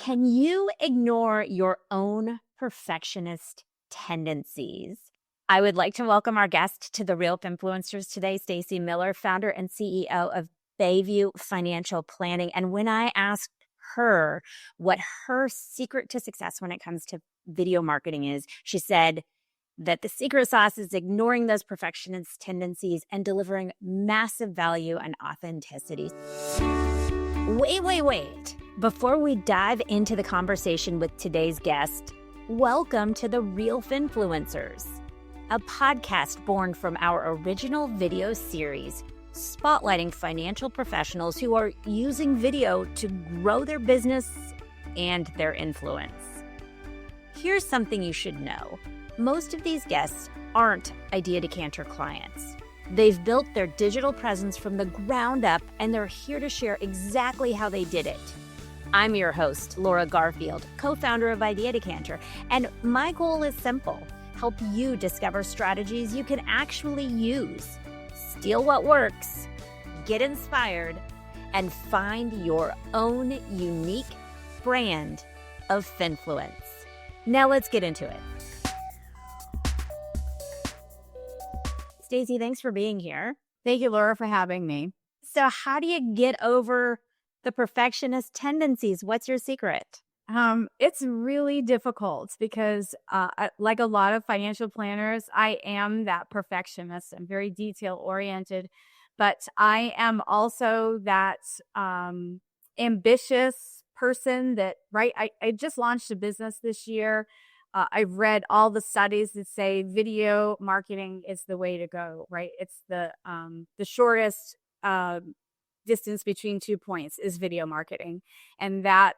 Can you ignore your own perfectionist tendencies? I would like to welcome our guest to the Real Influencers today, Stacy Miller, founder and CEO of Bayview Financial Planning. And when I asked her what her secret to success when it comes to video marketing is, she said that the secret sauce is ignoring those perfectionist tendencies and delivering massive value and authenticity. Wait. Before we dive into the conversation with today's guest, welcome to the Real Influencers, a podcast born from our original video series spotlighting financial professionals who are using video to grow their business and their influence. Here's something you should know. Most of these guests aren't Idea Decanter clients. They've built their digital presence from the ground up, and they're here to share exactly how they did it. I'm your host, Laura Garfield, co-founder of Idea Decanter, and my goal is simple: help you discover strategies you can actually use, steal what works, get inspired, and find your own unique brand of finfluence. Now let's get into it. Stacy, thanks for being here. Thank you, Laura, for having me. So how do you get over the perfectionist tendencies? What's your secret? It's really difficult because like a lot of financial planners, I am that perfectionist. I'm very detail oriented, but I am also that ambitious person that, right? I just launched a business this year. I've read all the studies that say video marketing is the way to go, right? It's the shortest distance between 2 points is video marketing. And that,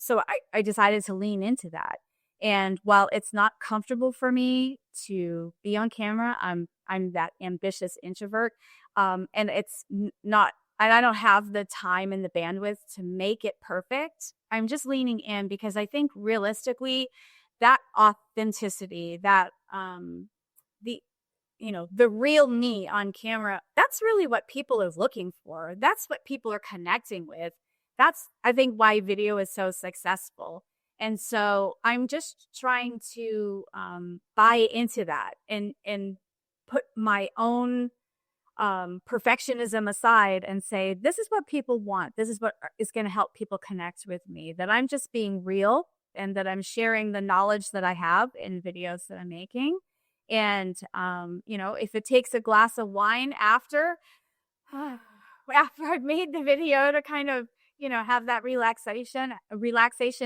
so I decided to lean into that. And while it's not comfortable for me to be on camera, I'm that ambitious introvert. And it's not, and I don't have the time and the bandwidth to make it perfect. I'm just leaning in because I think realistically, that authenticity, that the real me on camera, that's really what people are looking for. That's what people are connecting with. That's, I think, why video is so successful. And so I'm just trying to buy into that and put my own perfectionism aside and say, this is what people want. This is what is going to help people connect with me, that I'm just being real and that I'm sharing the knowledge that I have in videos that I'm making. And, if it takes a glass of wine after I've made the video to kind of, have that relaxation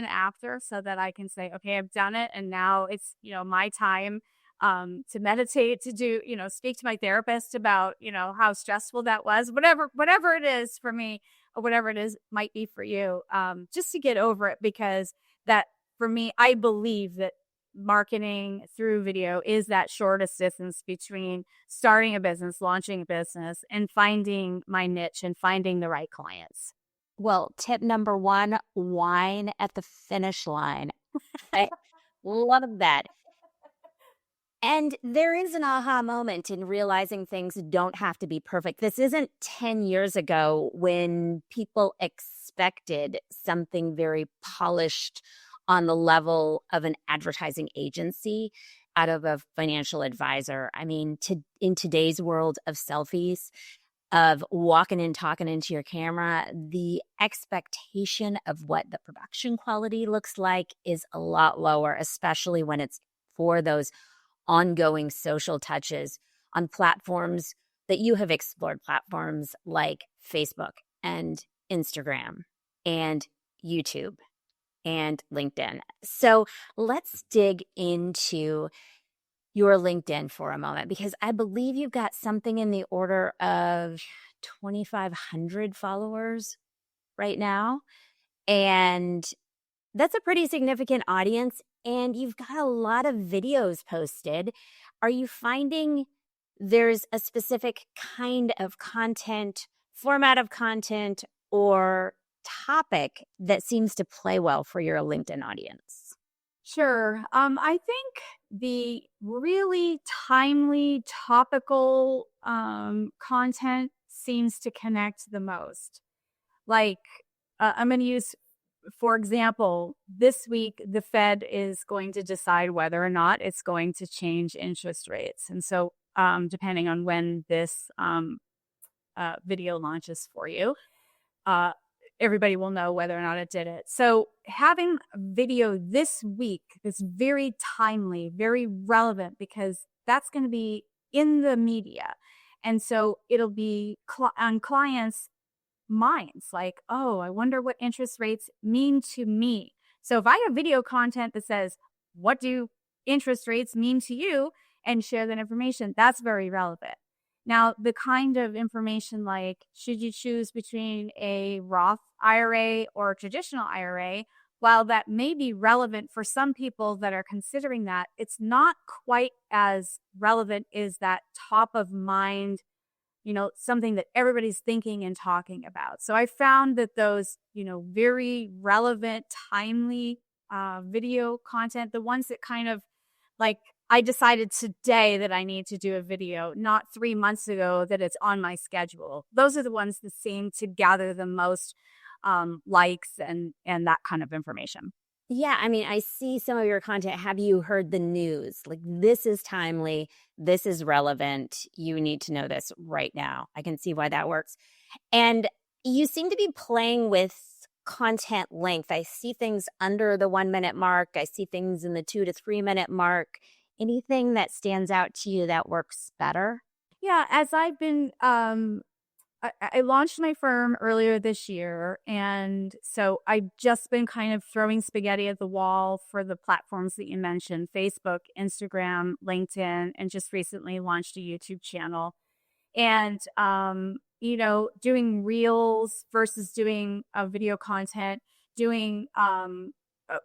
after, so that I can say, okay, I've done it. And now it's, my time to meditate, to do, speak to my therapist about, how stressful that was, whatever it is for me, or whatever it is might be for you, just to get over it. Because that, for me, I believe that marketing through video is that shortest distance between starting a business, launching a business, and finding my niche and finding the right clients. Well, tip number one, wine at the finish line. I love that. And there is an aha moment in realizing things don't have to be perfect. This isn't 10 years ago when people expected something very polished on the level of an advertising agency out of a financial advisor. I mean, in today's world of selfies, of walking and talking into your camera, the expectation of what the production quality looks like is a lot lower, especially when it's for those ongoing social touches on platforms that you have explored, platforms like Facebook and Instagram and YouTube and LinkedIn. So let's dig into your LinkedIn for a moment, because I believe you've got something in the order of 2,500 followers right now. And that's a pretty significant audience. And you've got a lot of videos posted. Are you finding there's a specific kind of content, format of content, or topic that seems to play well for your LinkedIn audience? Sure. I think the really timely, topical content seems to connect the most. Like, I'm going to use for example, this week, the Fed is going to decide whether or not it's going to change interest rates. And so, depending on when this video launches for you, uh, everybody will know whether or not it did it. So having a video this week is very timely, very relevant, because that's going to be in the media. And so it'll be on clients' minds like, oh, I wonder what interest rates mean to me. So if I have video content that says, what do interest rates mean to you, and share that information, that's very relevant. Now, the kind of information like, should you choose between a Roth IRA or a traditional IRA, while that may be relevant for some people that are considering that, it's not quite as relevant as that top of mind, something that everybody's thinking and talking about. So I found that those, very relevant, timely video content, the ones that kind of like, I decided today that I need to do a video, not 3 months ago that it's on my schedule. Those are the ones that seem to gather the most likes and that kind of information. Yeah, I mean, I see some of your content. Have you heard the news? Like, this is timely, this is relevant. You need to know this right now. I can see why that works. And you seem to be playing with content length. I see things under the 1 minute mark. I see things in the 2 to 3 minute mark. Anything that stands out to you that works better? Yeah, as I've been I launched my firm earlier this year, and so I've just been kind of throwing spaghetti at the wall for the platforms that you mentioned: Facebook, Instagram, LinkedIn, and just recently launched a YouTube channel. And doing reels versus doing video content, doing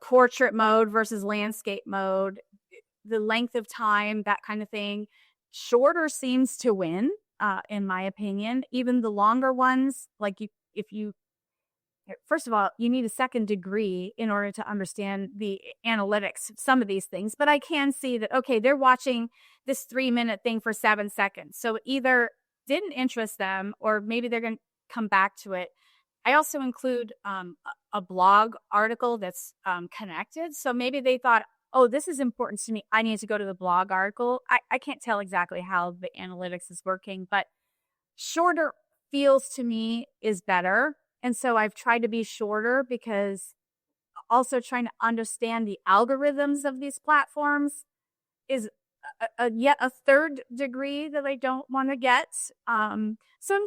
portrait mode versus landscape mode, the length of time, that kind of thing. Shorter seems to win, in my opinion. Even the longer ones, like if you first of all, you need a second degree in order to understand the analytics of some of these things. But I can see that, okay, they're watching this 3 minute thing for 7 seconds. So it either didn't interest them, or maybe they're going to come back to it. I also include a blog article that's connected. So maybe they thought, oh, this is important to me, I need to go to the blog article. I can't tell exactly how the analytics is working, but shorter feels to me is better. And so I've tried to be shorter, because also trying to understand the algorithms of these platforms is yet a third degree that I don't want to get. So I'm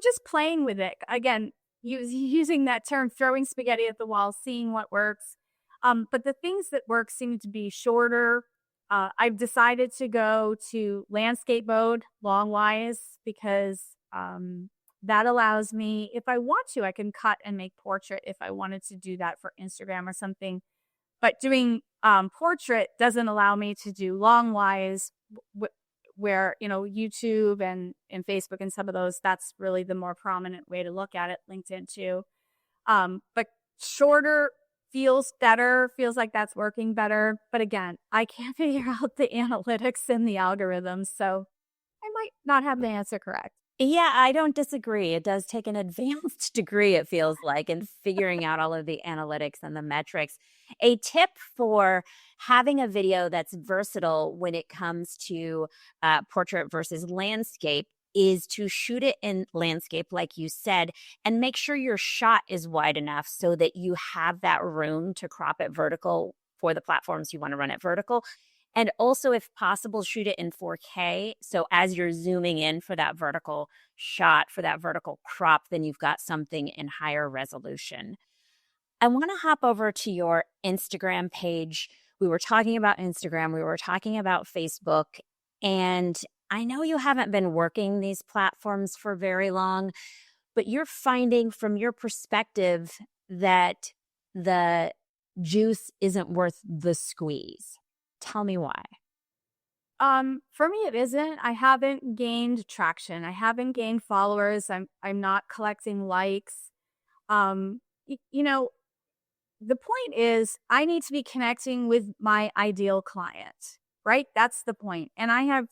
just playing with it. Again, using that term, throwing spaghetti at the wall, seeing what works. But the things that work seem to be shorter. I've decided to go to landscape mode long-wise, because that allows me, if I want to, I can cut and make portrait if I wanted to do that for Instagram or something. But doing portrait doesn't allow me to do long-wise, where, YouTube and Facebook and some of those, that's really the more prominent way to look at it, LinkedIn too. But shorter feels better, feels like that's working better. But again, I can't figure out the analytics and the algorithms, so I might not have the answer correct. Yeah, I don't disagree. It does take an advanced degree, it feels like, in figuring out all of the analytics and the metrics. A tip for having a video that's versatile when it comes to portrait versus landscape is to shoot it in landscape, like you said, and make sure your shot is wide enough so that you have that room to crop it vertical for the platforms you want to run it vertical. And also, if possible, shoot it in 4K. So as you're zooming in for that vertical shot, for that vertical crop, then you've got something in higher resolution. I want to hop over to your Instagram page. We were talking about Instagram, we were talking about Facebook, and I know you haven't been working these platforms for very long, but you're finding from your perspective that the juice isn't worth the squeeze. Tell me why. For me, it isn't. I haven't gained traction. I haven't gained followers. I'm not collecting likes. Um, y- you know, the point is, I need to be connecting with my ideal client, right? That's the point. And I have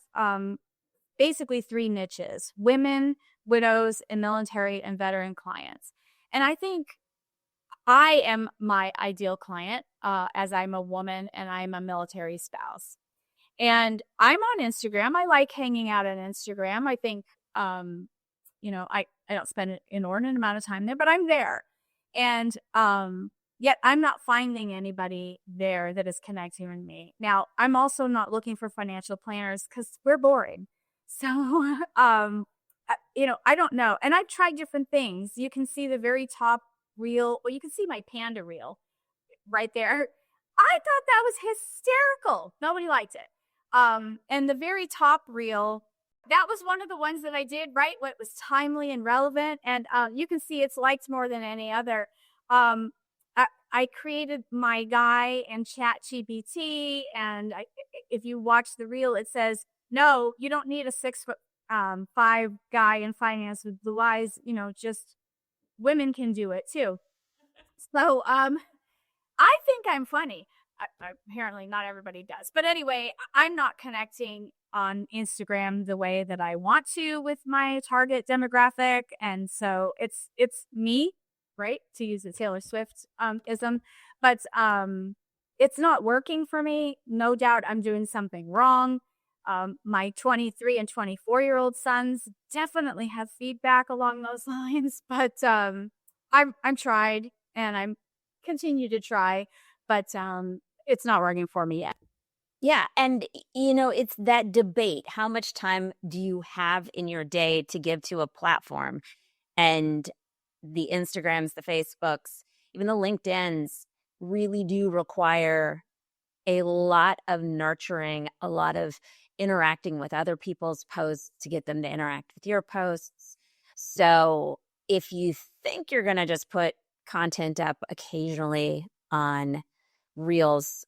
basically three niches: women, widows, and military and veteran clients. And I think I am my ideal client, as I'm a woman and I'm a military spouse. And I'm on Instagram. I like hanging out on Instagram. I think, I don't spend an inordinate amount of time there, but I'm there. And yet I'm not finding anybody there that is connecting with me. Now, I'm also not looking for financial planners because we're boring. So, I don't know. And I've tried different things. You can see the very top reel, well, you can see my panda reel right there. I thought that was hysterical. Nobody liked it. And the very top reel, that was one of the ones that I did, right? What was timely and relevant. And you can see it's liked more than any other. Um, I created my guy in Chat GPT. And if you watch the reel, it says, no, you don't need a 6'5" guy in finance with blue eyes. Just women can do it too. So, I think I'm funny. Apparently, not everybody does. But anyway, I'm not connecting on Instagram the way that I want to with my target demographic, and so it's me, right? To use a Taylor Swift ism, but it's not working for me. No doubt, I'm doing something wrong. My 23 and 24-year-old sons definitely have feedback along those lines, but I'm tried and I'm continue to try, but it's not working for me yet. Yeah. And, it's that debate. How much time do you have in your day to give to a platform? And the Instagrams, the Facebooks, even the LinkedIn's really do require a lot of nurturing, a lot of interacting with other people's posts to get them to interact with your posts. So if you think you're going to just put content up occasionally on Reels,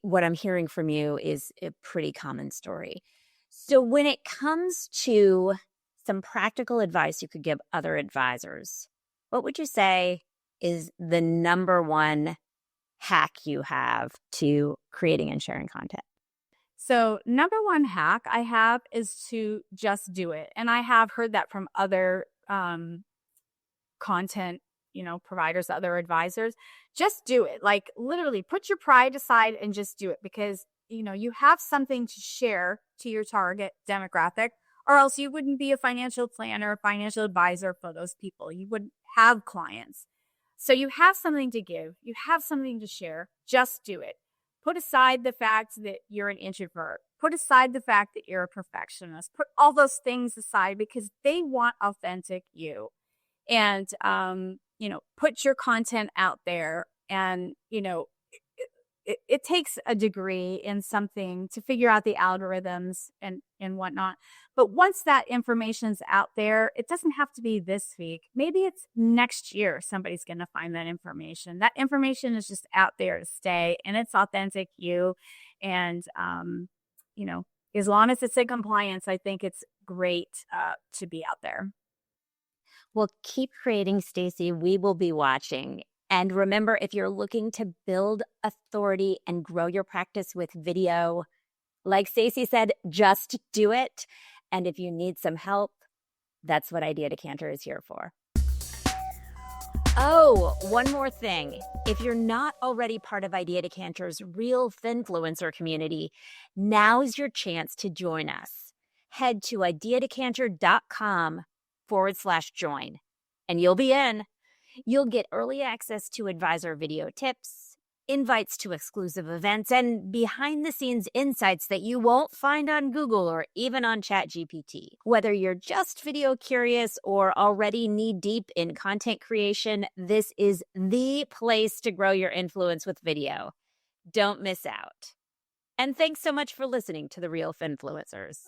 what I'm hearing from you is a pretty common story. So when it comes to some practical advice you could give other advisors, what would you say is the number one hack you have to creating and sharing content? So, number one hack I have is to just do it. And I have heard that from other content, providers, other advisors. Just do it. Like literally put your pride aside and just do it because, you have something to share to your target demographic, or else you wouldn't be a financial planner, financial advisor for those people. You wouldn't have clients. So you have something to give, you have something to share. Just do it. Put aside the fact that you're an introvert. Put aside the fact that you're a perfectionist. Put all those things aside because they want authentic you. And put your content out there. And it takes a degree in something to figure out the algorithms and whatnot. But once that information's out there, it doesn't have to be this week. Maybe it's next year somebody's going to find that information. That information is just out there to stay, and it's authentic you. And as long as it's in compliance, I think it's great to be out there. Well, keep creating, Stacy. We will be watching. And remember, if you're looking to build authority and grow your practice with video, like Stacy said, just do it. And if you need some help, that's what Idea Decanter is here for. Oh, one more thing. If you're not already part of Idea Decanter's Real Finfluencer community, now's your chance to join us. Head to ideadecanter.com/join, and you'll be in. You'll get early access to advisor video tips, invites to exclusive events, and behind-the-scenes insights that you won't find on Google or even on ChatGPT. Whether you're just video curious or already knee-deep in content creation, this is the place to grow your influence with video. Don't miss out. And thanks so much for listening to The Real Finfluencers.